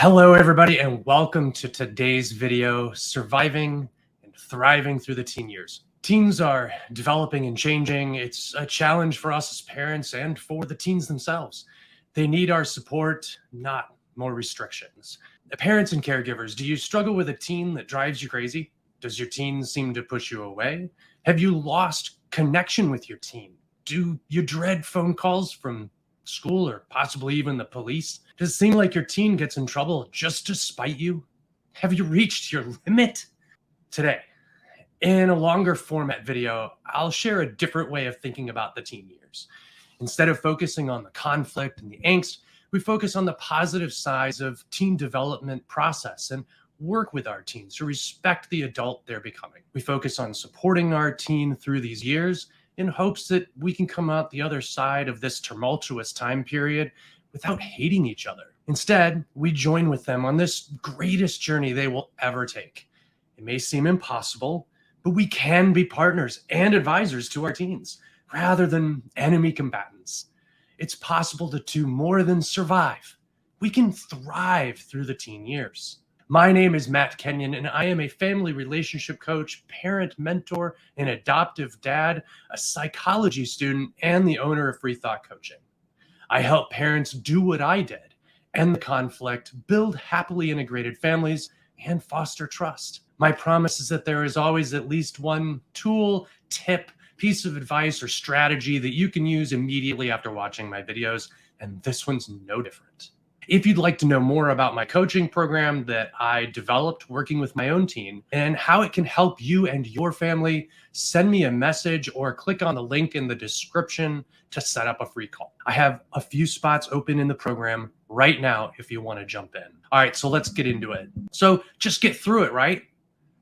Hello, everybody, and welcome to today's video, Surviving and Thriving Through the Teen Years. Teens are developing and changing. It's a challenge for us as parents and for the teens themselves. They need our support, not more restrictions. Parents and caregivers, do you struggle with a teen that drives you crazy? Does your teen seem to push you away? Have you lost connection with your teen? Do you dread phone calls from school or possibly even the police? Does it seem like your teen gets in trouble just to spite you? Have you reached your limit? Today, in a longer format video, I'll share a different way of thinking about the teen years. Instead of focusing on the conflict and the angst, we focus on the positive sides of teen development process and work with our teens to respect the adult they're becoming. We focus on supporting our teen through these years in hopes that we can come out the other side of this tumultuous time period without hating each other. Instead, we join with them on this greatest journey they will ever take. It may seem impossible, but we can be partners and advisors to our teens rather than enemy combatants. It's possible to do more than survive. We can thrive through the teen years. My name is Matt Kenyon, and I am a family relationship coach, parent mentor, an adoptive dad, a psychology student, and the owner of Free Thought Coaching. I help parents do what I did, end the conflict, build happily integrated families, and foster trust. My promise is that there is always at least one tool, tip, piece of advice, or strategy that you can use immediately after watching my videos, and this one's no different. If you'd like to know more about my coaching program that I developed working with my own teen and how it can help you and your family, send me a message or click on the link in the description to set up a free call. I have a few spots open in the program right now if you want to jump in. All right, so let's get into it. So just get through it, right?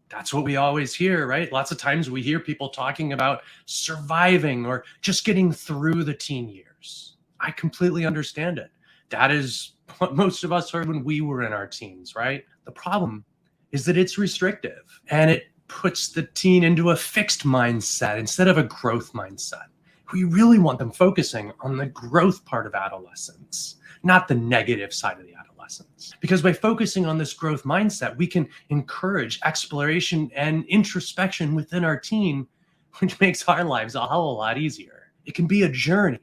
That's what we always hear, right? Lots of times we hear people talking about surviving or just getting through the teen years. I completely understand it. That is what most of us heard when we were in our teens, right? The problem is that it's restrictive and it puts the teen into a fixed mindset instead of a growth mindset. We really want them focusing on the growth part of adolescence, not the negative side of the adolescence. Because by focusing on this growth mindset, we can encourage exploration and introspection within our teen, which makes our lives a whole lot easier. It can be a journey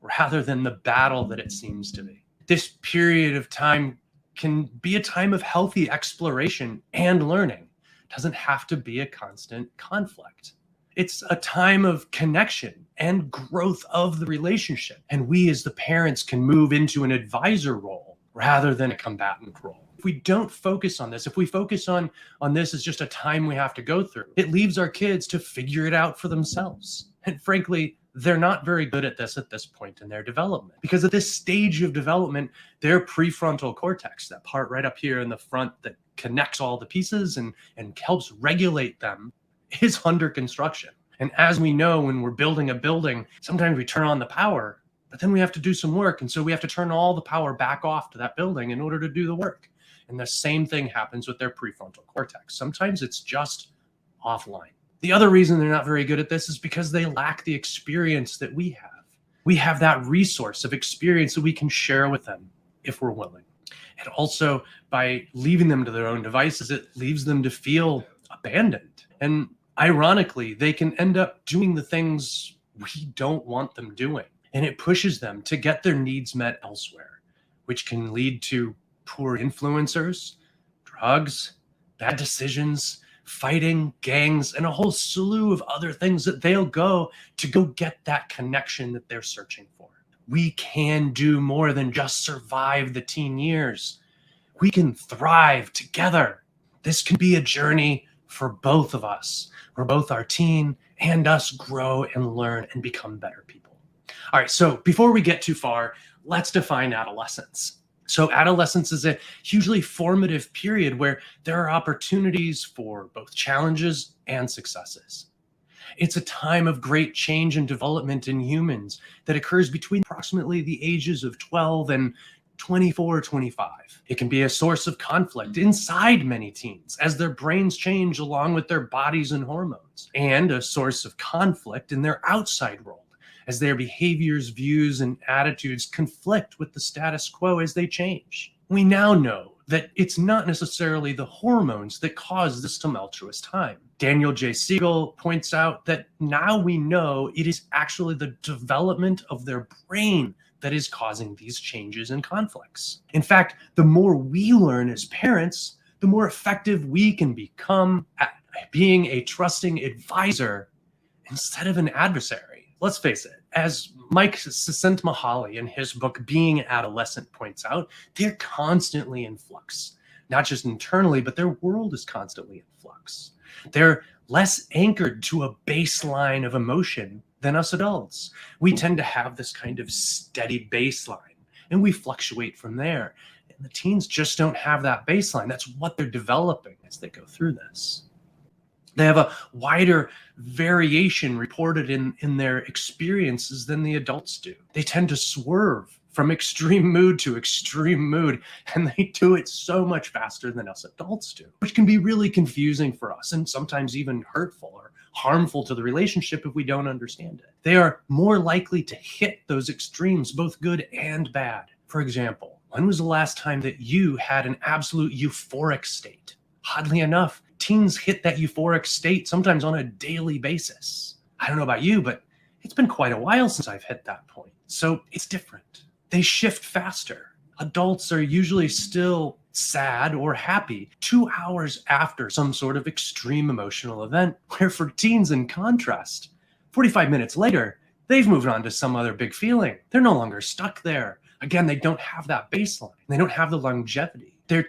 rather than the battle that it seems to be. This period of time can be a time of healthy exploration and learning. It doesn't have to be a constant conflict. It's a time of connection and growth of the relationship. And we as the parents can move into an advisor role rather than a combatant role. If we don't focus on this, if we focus on this as just a time we have to go through, it leaves our kids to figure it out for themselves. And frankly, they're not very good at this point in their development, because at this stage of development, their prefrontal cortex, that part right up here in the front that connects all the pieces and helps regulate them, is under construction. And as we know, when we're building a building, sometimes we turn on the power, but then we have to do some work. And so we have to turn all the power back off to that building in order to do the work. And the same thing happens with their prefrontal cortex. Sometimes it's just offline. The other reason they're not very good at this is because they lack the experience that we have. We have that resource of experience that we can share with them if we're willing. And also, by leaving them to their own devices, it leaves them to feel abandoned. And ironically, they can end up doing the things we don't want them doing. And it pushes them to get their needs met elsewhere, which can lead to poor influencers, drugs, bad decisions, fighting, gangs, and a whole slew of other things that they'll go get that connection that they're searching for. We can do more than just survive the teen years. We can thrive together. This can be a journey for both of us, where both our teen and us grow and learn and become better people. All right, so before we get too far, let's define adolescence. So adolescence is a hugely formative period where there are opportunities for both challenges and successes. It's a time of great change and development in humans that occurs between approximately the ages of 12 and 24, 25. It can be a source of conflict inside many teens as their brains change along with their bodies and hormones, and a source of conflict in their outside world as their behaviors, views, and attitudes conflict with the status quo as they change. We now know that it's not necessarily the hormones that cause this tumultuous time. Daniel J. Siegel points out that now we know it is actually the development of their brain that is causing these changes and conflicts. In fact, the more we learn as parents, the more effective we can become at being a trusting advisor instead of an adversary. Let's face it, as Mike Csikszentmihalyi in his book Being Adolescent points out, they're constantly in flux. Not just internally, but their world is constantly in flux. They're less anchored to a baseline of emotion than us adults. We tend to have this kind of steady baseline, and we fluctuate from there. And the teens just don't have that baseline. That's what they're developing as they go through this. They have a wider variation reported in their experiences than the adults do. They tend to swerve from extreme mood to extreme mood, and they do it so much faster than us adults do, which can be really confusing for us and sometimes even hurtful or harmful to the relationship if we don't understand it. They are more likely to hit those extremes, both good and bad. For example, when was the last time that you had an absolute euphoric state? Oddly enough, teens hit that euphoric state sometimes on a daily basis. I don't know about you, but it's been quite a while since I've hit that point. So it's different. They shift faster. Adults are usually still sad or happy 2 hours after some sort of extreme emotional event, where for teens, in contrast, 45 minutes later, they've moved on to some other big feeling. They're no longer stuck there. Again, they don't have that baseline. They don't have the longevity. The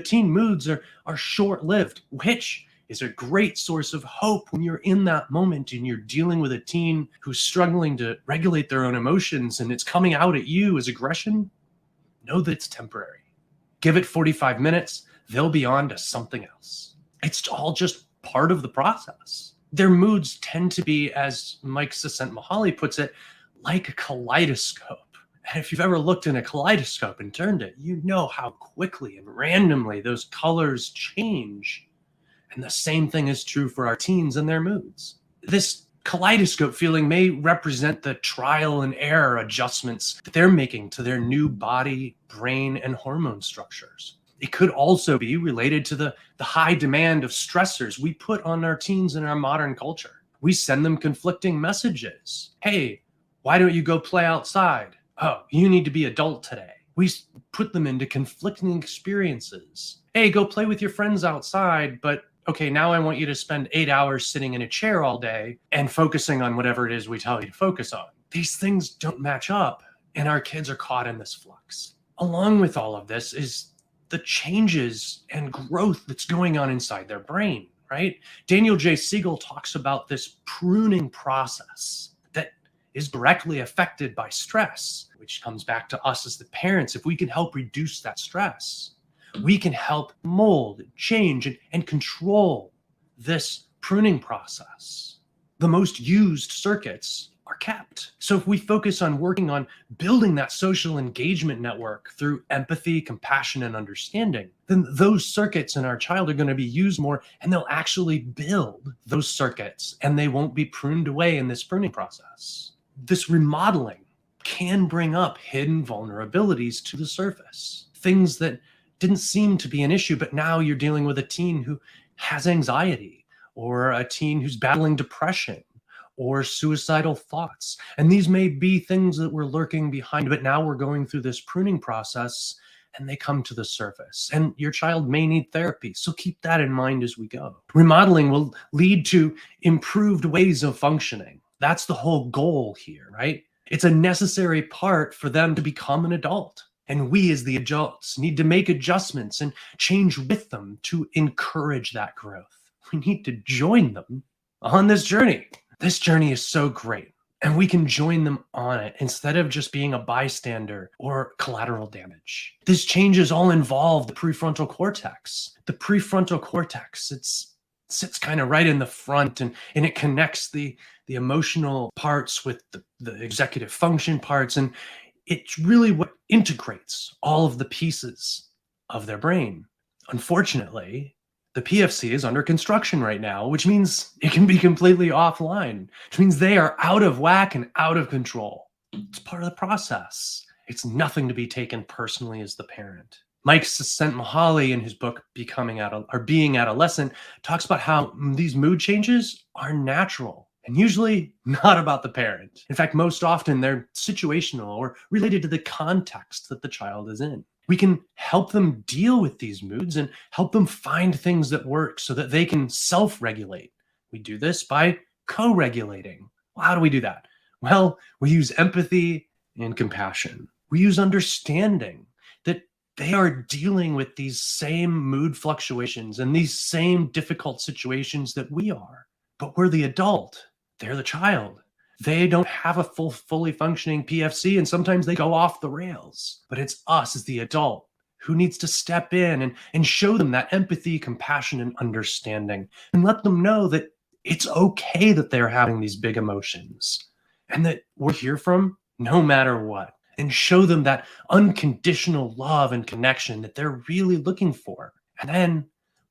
teen moods are short-lived, which is a great source of hope when you're in that moment and you're dealing with a teen who's struggling to regulate their own emotions and it's coming out at you as aggression. Know that it's temporary. Give it 45 minutes, they'll be on to something else. It's all just part of the process. Their moods tend to be, as Mike Csikszentmihalyi puts it, like a kaleidoscope. And if you've ever looked in a kaleidoscope and turned it, you know how quickly and randomly those colors change. And the same thing is true for our teens and their moods. This kaleidoscope feeling may represent the trial and error adjustments that they're making to their new body, brain, and hormone structures. It could also be related to the high demand of stressors we put on our teens in our modern culture. We send them conflicting messages. Hey, why don't you go play outside? Oh, you need to be adult today. We put them into conflicting experiences. Hey, go play with your friends outside, but okay, now I want you to spend 8 hours sitting in a chair all day and focusing on whatever it is we tell you to focus on. These things don't match up, and our kids are caught in this flux. Along with all of this is the changes and growth that's going on inside their brain, right? Daniel J. Siegel talks about this pruning process that is directly affected by stress, which comes back to us as the parents. If we can help reduce that stress, we can help mold, change, and control this pruning process. The most used circuits are kept. So if we focus on working on building that social engagement network through empathy, compassion, and understanding, then those circuits in our child are going to be used more, and they'll actually build those circuits, and they won't be pruned away in this pruning process. This remodeling can bring up hidden vulnerabilities to the surface, things that didn't seem to be an issue, but now you're dealing with a teen who has anxiety, or a teen who's battling depression or suicidal thoughts. And these may be things that were lurking behind, but now we're going through this pruning process and they come to the surface. And your child may need therapy. So keep that in mind as we go. Remodeling will lead to improved ways of functioning. That's the whole goal here, right? It's a necessary part for them to become an adult. And we as the adults need to make adjustments and change with them to encourage that growth. We need to join them on this journey. This journey is so great, and we can join them on it instead of just being a bystander or collateral damage. These changes all involve the prefrontal cortex. The prefrontal cortex, it sits kind of right in the front, and it connects the emotional parts with the executive function parts, and it's really what integrates all of the pieces of their brain. Unfortunately, the PFC is under construction right now, which means it can be completely offline, which means they are out of whack and out of control. It's part of the process. It's nothing to be taken personally as the parent. Mike Csikszentmihalyi, in his book Being Adolescent, talks about how these mood changes are natural and usually not about the parent. In fact, most often they're situational or related to the context that the child is in. We can help them deal with these moods and help them find things that work so that they can self-regulate. We do this by co-regulating. Well, how do we do that? Well, we use empathy and compassion. We use understanding that they are dealing with these same mood fluctuations and these same difficult situations that we are. But we're the adult, they're the child. They don't have a fully functioning PFC, and sometimes they go off the rails. But it's us as the adult who needs to step in and show them that empathy, compassion, and understanding, and let them know that it's okay that they're having these big emotions and that we're here from no matter what, and show them that unconditional love and connection that they're really looking for. And then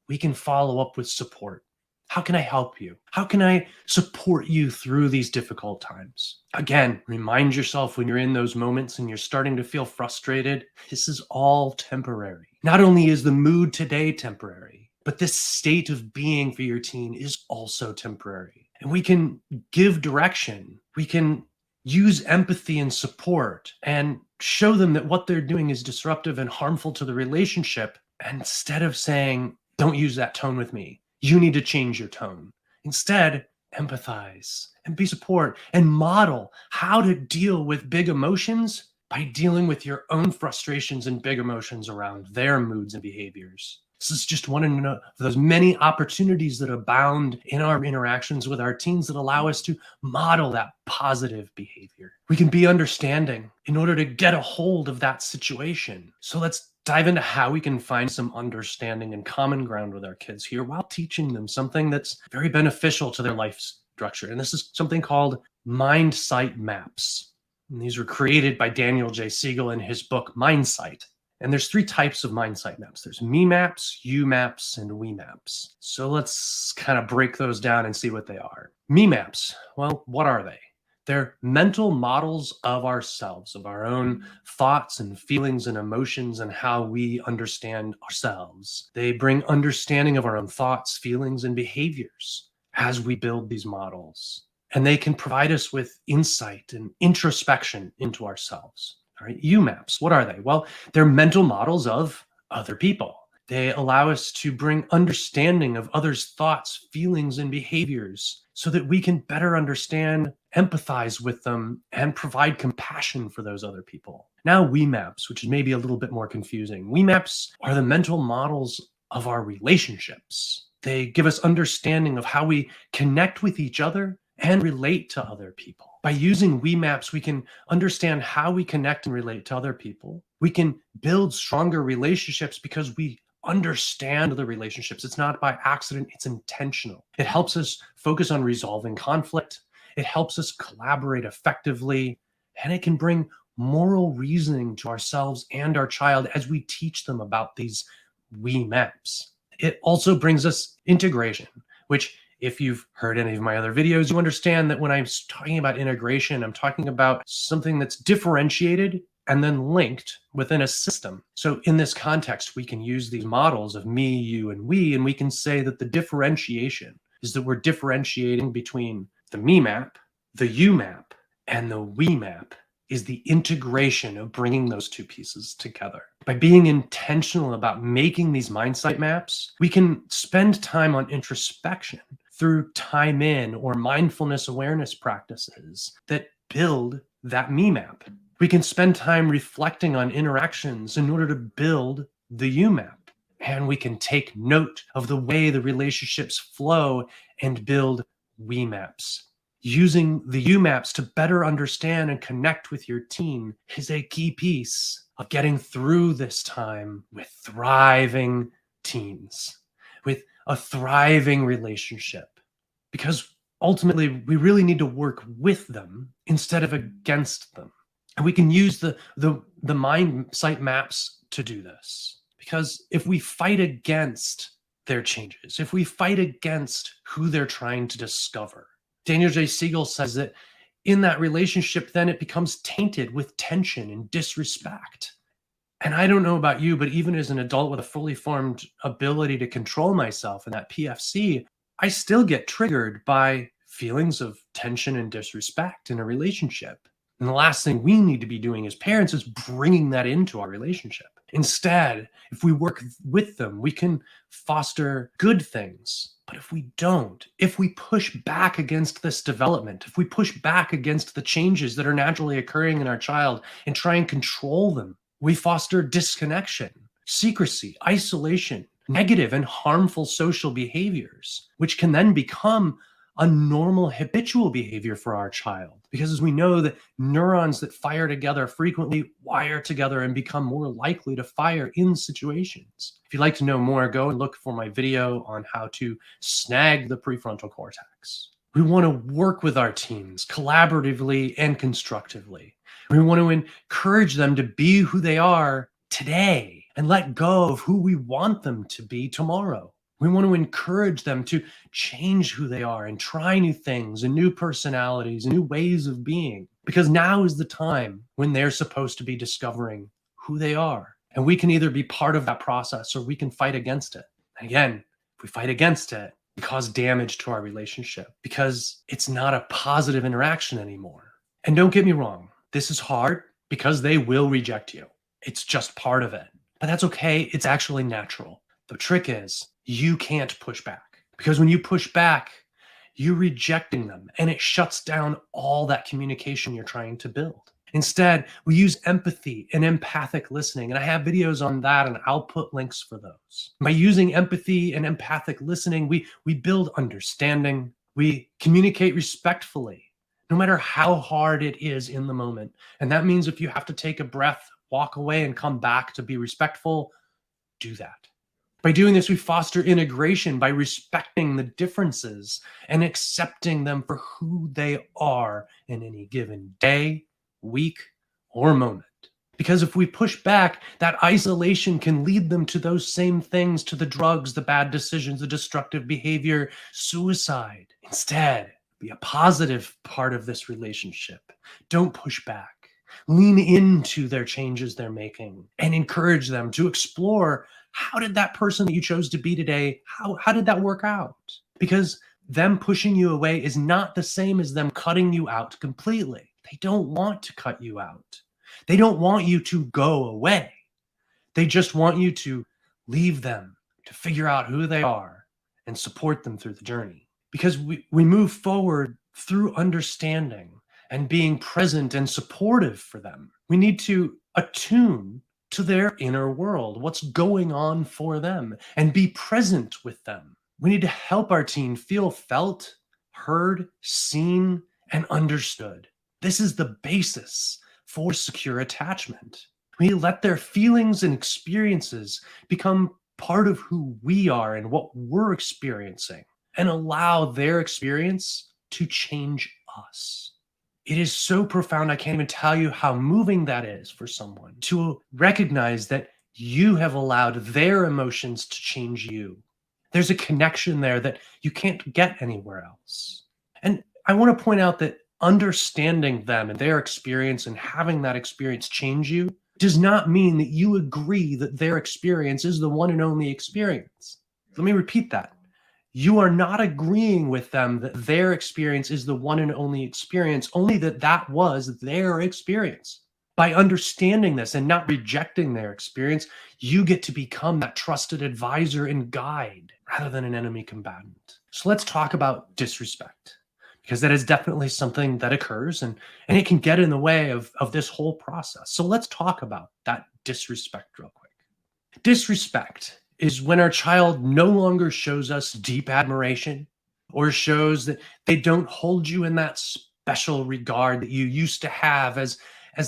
we can follow up with support. How can I help you? How can I support you through these difficult times? Again, remind yourself when you're in those moments and you're starting to feel frustrated, this is all temporary. Not only is the mood today temporary, but this state of being for your teen is also temporary. And we can give direction. We can use empathy and support and show them that what they're doing is disruptive and harmful to the relationship. And instead of saying, don't use that tone with me, you need to change your tone. Instead, empathize and be support and model how to deal with big emotions by dealing with your own frustrations and big emotions around their moods and behaviors. This is just one of those many opportunities that abound in our interactions with our teens that allow us to model that positive behavior. We can be understanding in order to get a hold of that situation. So let's dive into how we can find some understanding and common ground with our kids here while teaching them something that's very beneficial to their life structure. And this is something called mind-sight maps. And these were created by Daniel J. Siegel in his book, Mindsight. And there's 3 types of mindsight maps. There's me maps, you maps, and we maps. So let's kind of break those down and see what they are. Me maps, well, what are they? They're mental models of ourselves, of our own thoughts and feelings and emotions and how we understand ourselves. They bring understanding of our own thoughts, feelings, and behaviors as we build these models. And they can provide us with insight and introspection into ourselves. All right, U maps, what are they? Well, they're mental models of other people. They allow us to bring understanding of others' thoughts, feelings, and behaviors so that we can better understand, empathize with them, and provide compassion for those other people. Now, we maps, which is maybe a little bit more confusing. We maps are the mental models of our relationships. They give us understanding of how we connect with each other and relate to other people. By using we maps, we can understand how we connect and relate to other people. We can build stronger relationships because we understand the relationships. It's not by accident, it's intentional. It helps us focus on resolving conflict. It helps us collaborate effectively, and it can bring moral reasoning to ourselves and our child as we teach them about these we maps. It also brings us integration, which if you've heard any of my other videos, you understand that when I'm talking about integration, I'm talking about something that's differentiated and then linked within a system. So in this context, we can use these models of me, you, and we can say that the differentiation is that we're differentiating between the me map, the you map, and the we map is the integration of bringing those 2 pieces together. By being intentional about making these mindsight maps, we can spend time on introspection through time in or mindfulness awareness practices that build that me map. We can spend time reflecting on interactions in order to build the you map. And we can take note of the way the relationships flow and build we maps. Using the you maps to better understand and connect with your teen is a key piece of getting through this time with thriving teens, with a thriving relationship. Because ultimately, we really need to work with them instead of against them. And we can use the mindsight maps to do this. Because if we fight against their changes, if we fight against who they're trying to discover, Daniel J. Siegel says that in that relationship, then it becomes tainted with tension and disrespect. And I don't know about you, but even as an adult with a fully formed ability to control myself and that PFC, I still get triggered by feelings of tension and disrespect in a relationship. And the last thing we need to be doing as parents is bringing that into our relationship. Instead, if we work with them, we can foster good things. But if we don't, if we push back against this development, if we push back against the changes that are naturally occurring in our child and try and control them, we foster disconnection, secrecy, isolation, negative and harmful social behaviors, which can then become a normal habitual behavior for our child. Because as we know that neurons that fire together frequently wire together and become more likely to fire in situations. If you'd like to know more, go and look for my video on how to snag the prefrontal cortex. We want to work with our teens collaboratively and constructively. We want to encourage them to be who they are today and let go of who we want them to be tomorrow. We want to encourage them to change who they are and try new things and new personalities and new ways of being, because now is the time when they're supposed to be discovering who they are. And we can either be part of that process or we can fight against it. And again, if we fight against it, we cause damage to our relationship because it's not a positive interaction anymore. And don't get me wrong, this is hard because they will reject you. It's just part of it. But that's okay. It's actually natural. The trick is you can't push back, because when you push back, you're rejecting them and it shuts down all that communication you're trying to build. Instead, we use empathy and empathic listening. And I have videos on that and I'll put links for those. By using empathy and empathic listening, we build understanding. We communicate respectfully, no matter how hard it is in the moment. And that means if you have to take a breath, walk away and come back to be respectful, do that. By doing this, we foster integration by respecting the differences and accepting them for who they are in any given day, week, or moment. Because if we push back, that isolation can lead them to those same things, to the drugs, the bad decisions, the destructive behavior, suicide. Instead, be a positive part of this relationship. Don't push back. Lean into their changes they're making and encourage them to explore, how did that person that you chose to be today, how did that work out? Because them pushing you away is not the same as them cutting you out completely. They don't want to cut you out. They don't want you to go away. They just want you to leave them to figure out who they are and support them through the journey. Because we move forward through understanding and being present and supportive for them. We need to attune to their inner world, what's going on for them, and be present with them. We need to help our teen feel felt, heard, seen, and understood. This is the basis for secure attachment. We let their feelings and experiences become part of who we are and what we're experiencing, and allow their experience to change us. It is so profound, I can't even tell you how moving that is for someone to recognize that you have allowed their emotions to change you. There's a connection there that you can't get anywhere else. And I want to point out that understanding them and their experience and having that experience change you does not mean that you agree that their experience is the one and only experience. Let me repeat that. You are not agreeing with them that their experience is the one and only experience, only that that was their experience. By understanding this and not rejecting their experience, you get to become that trusted advisor and guide rather than an enemy combatant. So let's talk about disrespect, because that is definitely something that occurs and it can get in the way of this whole process. So let's talk about that disrespect real quick. Disrespect is when our child no longer shows us deep admiration or shows that they don't hold you in that special regard that you used to have as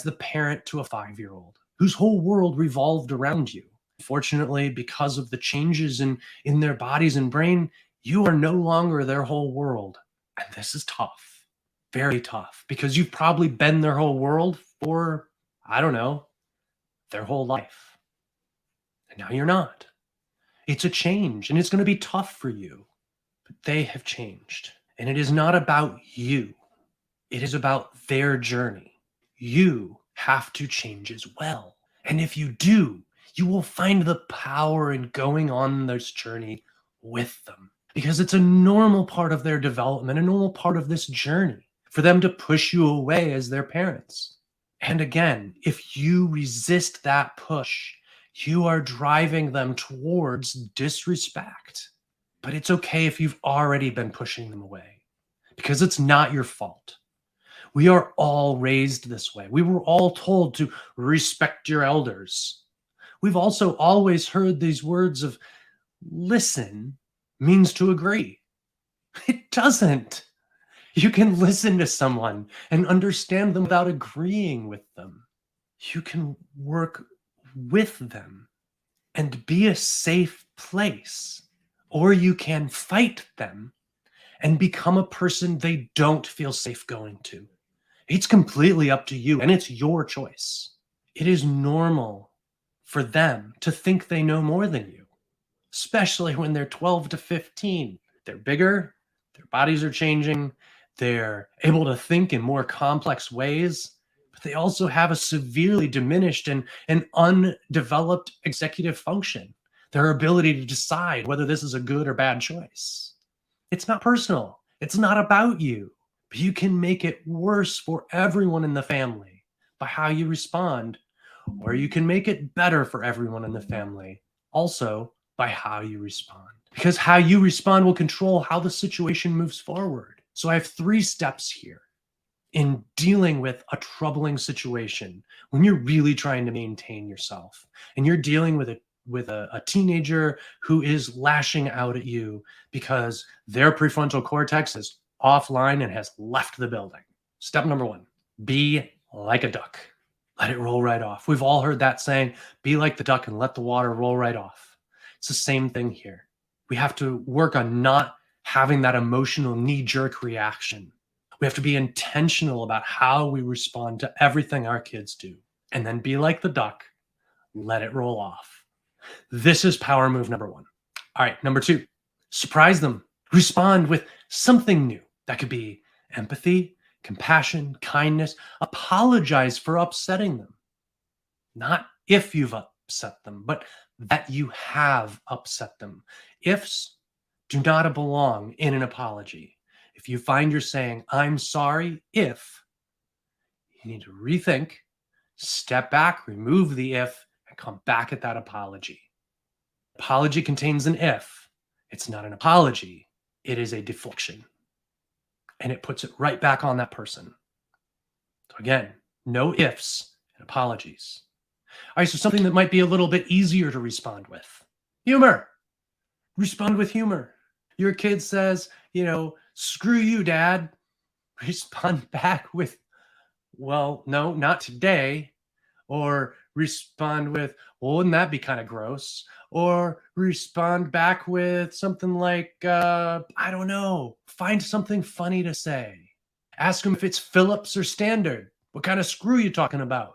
the parent to a 5-year-old whose whole world revolved around you. Fortunately, because of the changes in their bodies and brain, you are no longer their whole world. And this is tough, very tough, because you've probably been their whole world for, I don't know, their whole life. And now you're not. It's a change and it's going to be tough for you, but they have changed. And it is not about you. It is about their journey. You have to change as well. And if you do, you will find the power in going on this journey with them, because it's a normal part of their development, a normal part of this journey for them to push you away as their parents. And again, if you resist that push, you are driving them towards disrespect. But it's okay if you've already been pushing them away, because it's not your fault. We are all raised this way. We were all told to respect your elders. We've also always heard these words of listen means to agree. It doesn't. You can listen to someone and understand them without agreeing with them. You can work with them and be a safe place, or you can fight them and become a person they don't feel safe going to. It's completely up to you, and it's your choice. It is normal for them to think they know more than you, especially when they're 12 to 15. They're bigger, their bodies are changing, they're able to think in more complex ways, but they also have a severely diminished and undeveloped executive function, their ability to decide whether this is a good or bad choice. It's not personal. It's not about you. But you can make it worse for everyone in the family by how you respond, or you can make it better for everyone in the family also by how you respond. Because how you respond will control how the situation moves forward. So I have 3 steps here in dealing with a troubling situation when you're really trying to maintain yourself and you're dealing with a teenager who is lashing out at you because their prefrontal cortex is offline and has left the building. Step number 1, be like a duck. Let it roll right off. We've all heard that saying, be like the duck and let the water roll right off. It's the same thing here. We have to work on not having that emotional knee-jerk reaction. We have to be intentional about how we respond to everything our kids do. And then be like the duck, let it roll off. This is power move number 1. All right, number 2, surprise them. Respond with something new. That could be empathy, compassion, kindness. Apologize for upsetting them. Not if you've upset them, but that you have upset them. Ifs do not belong in an apology. If you find you're saying, I'm sorry if, you need to rethink, step back, remove the if, and come back at that apology. Apology contains an if. It's not an apology. It is a deflection. And it puts it right back on that person. So again, no ifs and apologies. All right, so something that might be a little bit easier to respond with. Humor. Respond with humor. Your kid says, screw you, Dad. Respond back with, well, no, not today. Or respond with, well, wouldn't that be kind of gross? Or respond back with something like, I don't know, find something funny to say. Ask them if it's Phillips or Standard. What kind of screw are you talking about?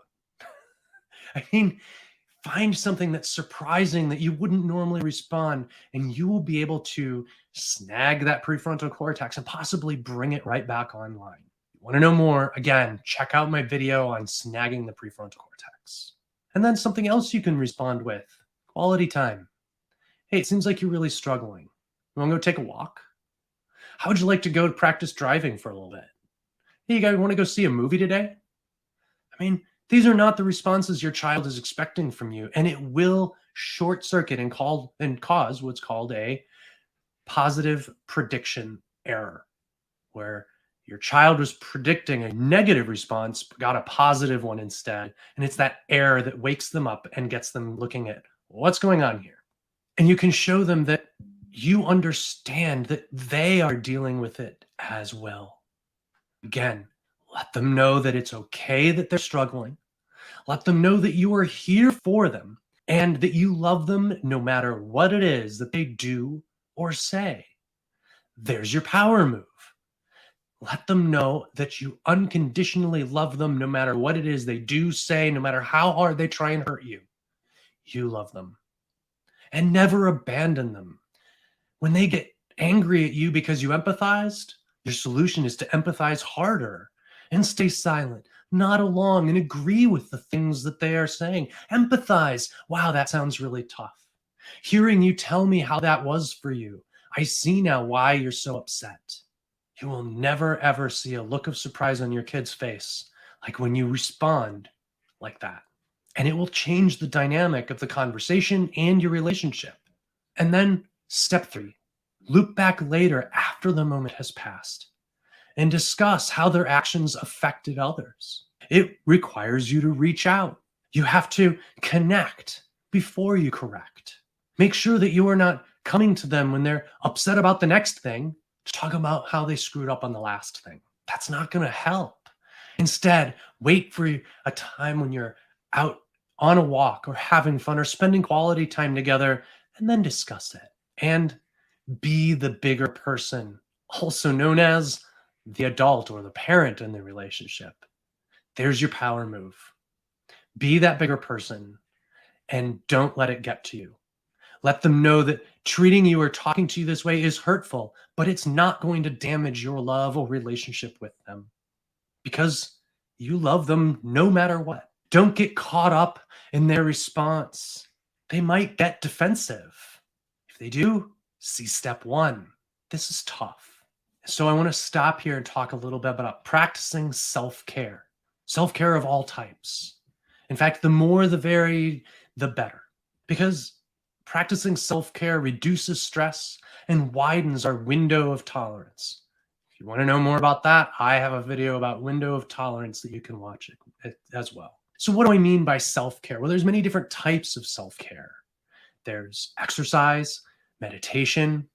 I mean, find something that's surprising that you wouldn't normally respond, and you will be able to snag that prefrontal cortex and possibly bring it right back online. You want to know more? Again, check out my video on snagging the prefrontal cortex. And then something else you can respond with, quality time. Hey, it seems like you're really struggling. You want to go take a walk? How would you like to go to practice driving for a little bit? Hey, you guys want to go see a movie today? I mean, these are not the responses your child is expecting from you, and it will short circuit and cause what's called a positive prediction error, where your child was predicting a negative response, but got a positive one instead. And it's that error that wakes them up and gets them looking at what's going on here. And you can show them that you understand that they are dealing with it as well. Again, let them know that it's okay that they're struggling. Let them know that you are here for them and that you love them no matter what it is that they do or say. There's your power move. Let them know that you unconditionally love them no matter what it is they do, say, no matter how hard they try and hurt you. You love them. And never abandon them. When they get angry at you because you empathized, your solution is to empathize harder and stay silent. Nod along and agree with the things that they are saying. Empathize. Wow, that sounds really tough. Hearing you tell me how that was for you, I see now why you're so upset. You will never ever see a look of surprise on your kid's face like when you respond like that. And it will change the dynamic of the conversation and your relationship. And then step 3, loop back later after the moment has passed and discuss how their actions affected others. It requires you to reach out. You have to connect before you correct. Make sure that you are not coming to them when they're upset about the next thing to talk about how they screwed up on the last thing. That's not going to help. Instead, wait for a time when you're out on a walk or having fun or spending quality time together and then discuss it. And be the bigger person, also known as the adult or the parent in the relationship. There's your power move. Be that bigger person and don't let it get to you. Let them know that treating you or talking to you this way is hurtful, but it's not going to damage your love or relationship with them because you love them no matter what. Don't get caught up in their response. They might get defensive. If they do, see step 1. This is tough. So I want to stop here and talk a little bit about practicing self-care. Self-care of all types. In fact, the more the varied, the better. Because practicing self-care reduces stress and widens our window of tolerance. If you want to know more about that, I have a video about window of tolerance that you can watch as well. So what do I mean by self-care? Well, there's many different types of self-care. There's exercise, meditation,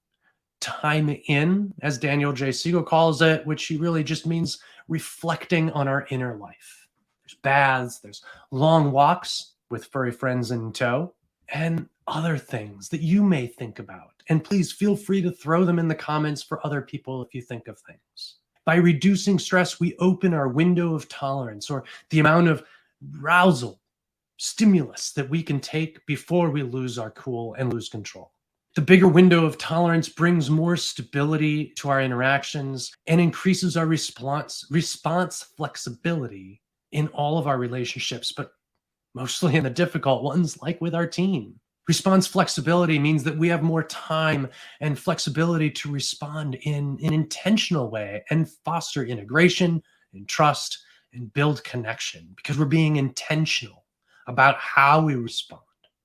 time in, as Daniel J. Siegel calls it, which he really just means reflecting on our inner life. There's baths, there's long walks with furry friends in tow, and other things that you may think about. And please feel free to throw them in the comments for other people if you think of things. By reducing stress, we open our window of tolerance, or the amount of arousal, stimulus that we can take before we lose our cool and lose control. The bigger window of tolerance brings more stability to our interactions and increases our response flexibility in all of our relationships, but mostly in the difficult ones, like with our teen. Response flexibility means that we have more time and flexibility to respond in an intentional way and foster integration and trust and build connection because we're being intentional about how we respond.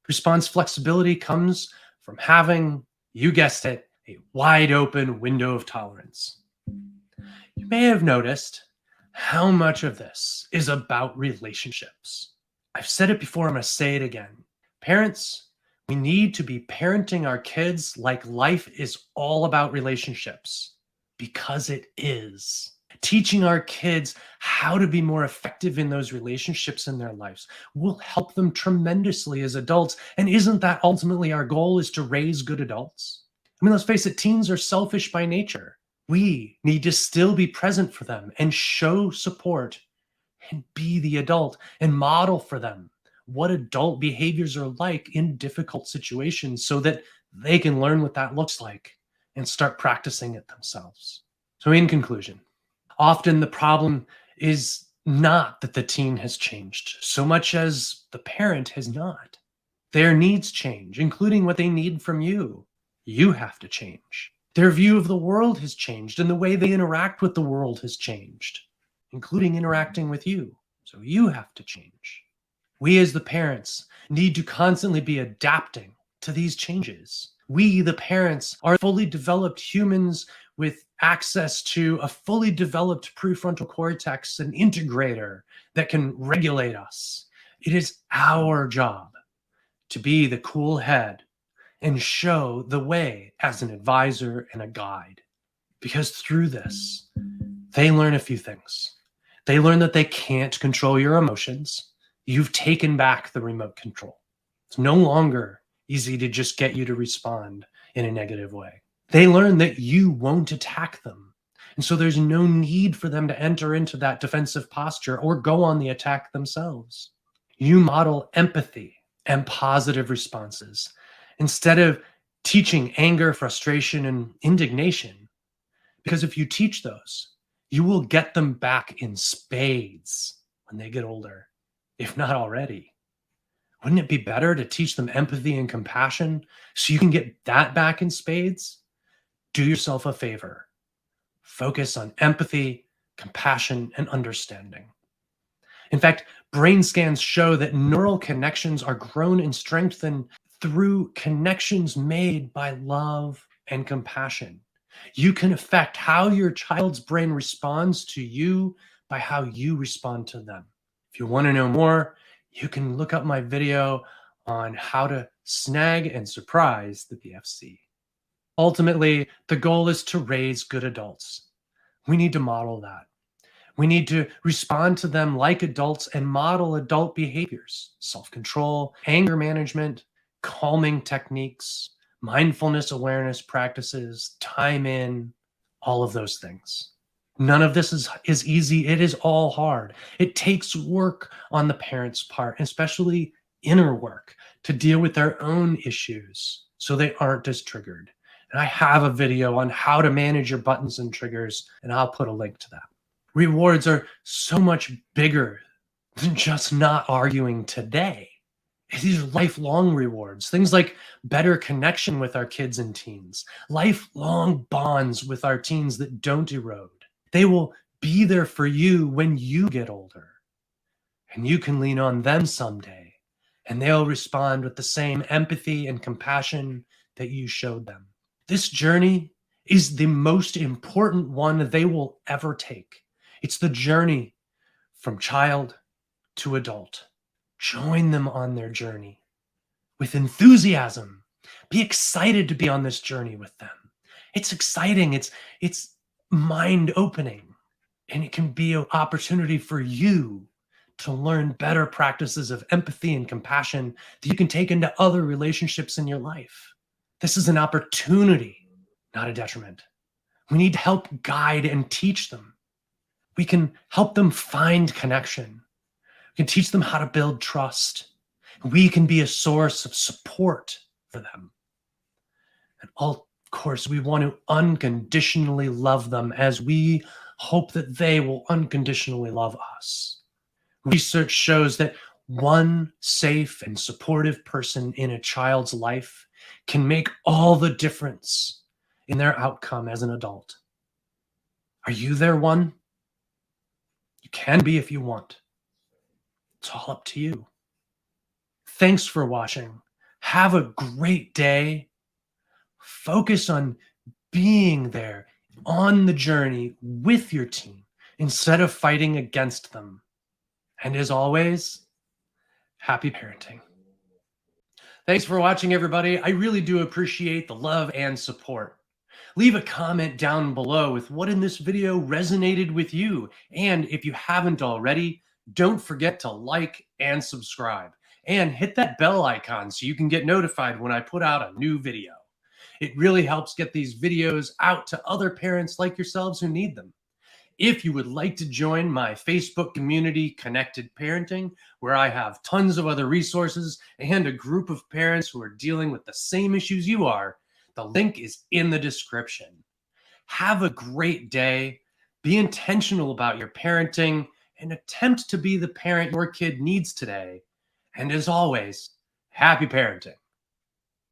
Response flexibility comes from having, you guessed it, a wide open window of tolerance. You may have noticed how much of this is about relationships. I've said it before, I'm going to say it again. Parents, we need to be parenting our kids like life is all about relationships, because it is. Teaching our kids how to be more effective in those relationships in their lives will help them tremendously as adults. And isn't that ultimately our goal, is to raise good adults? I mean, let's face it, teens are selfish by nature. We need to still be present for them and show support and be the adult and model for them what adult behaviors are like in difficult situations so that they can learn what that looks like and start practicing it themselves. So in conclusion, often the problem is not that the teen has changed so much as the parent has not. Their needs change, including what they need from you. You have to change. Their view of the world has changed, and the way they interact with the world has changed, including interacting with you. So you have to change. We as the parents need to constantly be adapting to these changes. We, the parents, are fully developed humans with access to a fully developed prefrontal cortex, an integrator that can regulate us. It is our job to be the cool head and show the way as an advisor and a guide. Because through this, they learn a few things. They learn that they can't control your emotions. You've taken back the remote control. It's no longer easy to just get you to respond in a negative way. They learn that you won't attack them. And so there's no need for them to enter into that defensive posture or go on the attack themselves. You model empathy and positive responses instead of teaching anger, frustration, and indignation. Because if you teach those, you will get them back in spades when they get older, if not already? Wouldn't it be better to teach them empathy and compassion so you can get that back in spades? Do yourself a favor. Focus on empathy, compassion, and understanding. In fact, brain scans show that neural connections are grown and strengthened through connections made by love and compassion. You can affect how your child's brain responds to you by how you respond to them. If you want to know more, you can look up my video on how to snag and surprise the BFC. Ultimately, the goal is to raise good adults. We need to model that. We need to respond to them like adults and model adult behaviors, self-control, anger management, calming techniques, mindfulness awareness practices, time in, all of those things. None of this is easy. It is all hard. It takes work on the parents' part, especially inner work, to deal with their own issues so they aren't as triggered. And I have a video on how to manage your buttons and triggers, and I'll put a link to that. Rewards are so much bigger than just not arguing today. These are lifelong rewards, things like better connection with our kids and teens, lifelong bonds with our teens that don't erode. They will be there for you when you get older, and you can lean on them someday, and they'll respond with the same empathy and compassion that you showed them. This journey is the most important one they will ever take. It's the journey from child to adult. Join them on their journey with enthusiasm. Be excited to be on this journey with them. It's exciting. It's mind-opening, and it can be an opportunity for you to learn better practices of empathy and compassion that you can take into other relationships in your life. This is an opportunity, not a detriment. We need to help guide and teach them. We can help them find connection. We can teach them how to build trust. We can be a source of support for them. And of course, we want to unconditionally love them as we hope that they will unconditionally love us. Research shows that one safe and supportive person in a child's life can make all the difference in their outcome as an adult. Are you their one? You can be if you want. It's all up to you. Thanks for watching. Have a great day. Focus on being there on the journey with your team instead of fighting against them. And as always, happy parenting. Thanks for watching, everybody. I really do appreciate the love and support. Leave a comment down below with what in this video resonated with you. And if you haven't already, don't forget to like and subscribe. And hit that bell icon so you can get notified when I put out a new video. It really helps get these videos out to other parents like yourselves who need them. If you would like to join my Facebook community, Connected Parenting, where I have tons of other resources and a group of parents who are dealing with the same issues you are, the link is in the description. Have a great day. Be intentional about your parenting and attempt to be the parent your kid needs today. And as always, happy parenting.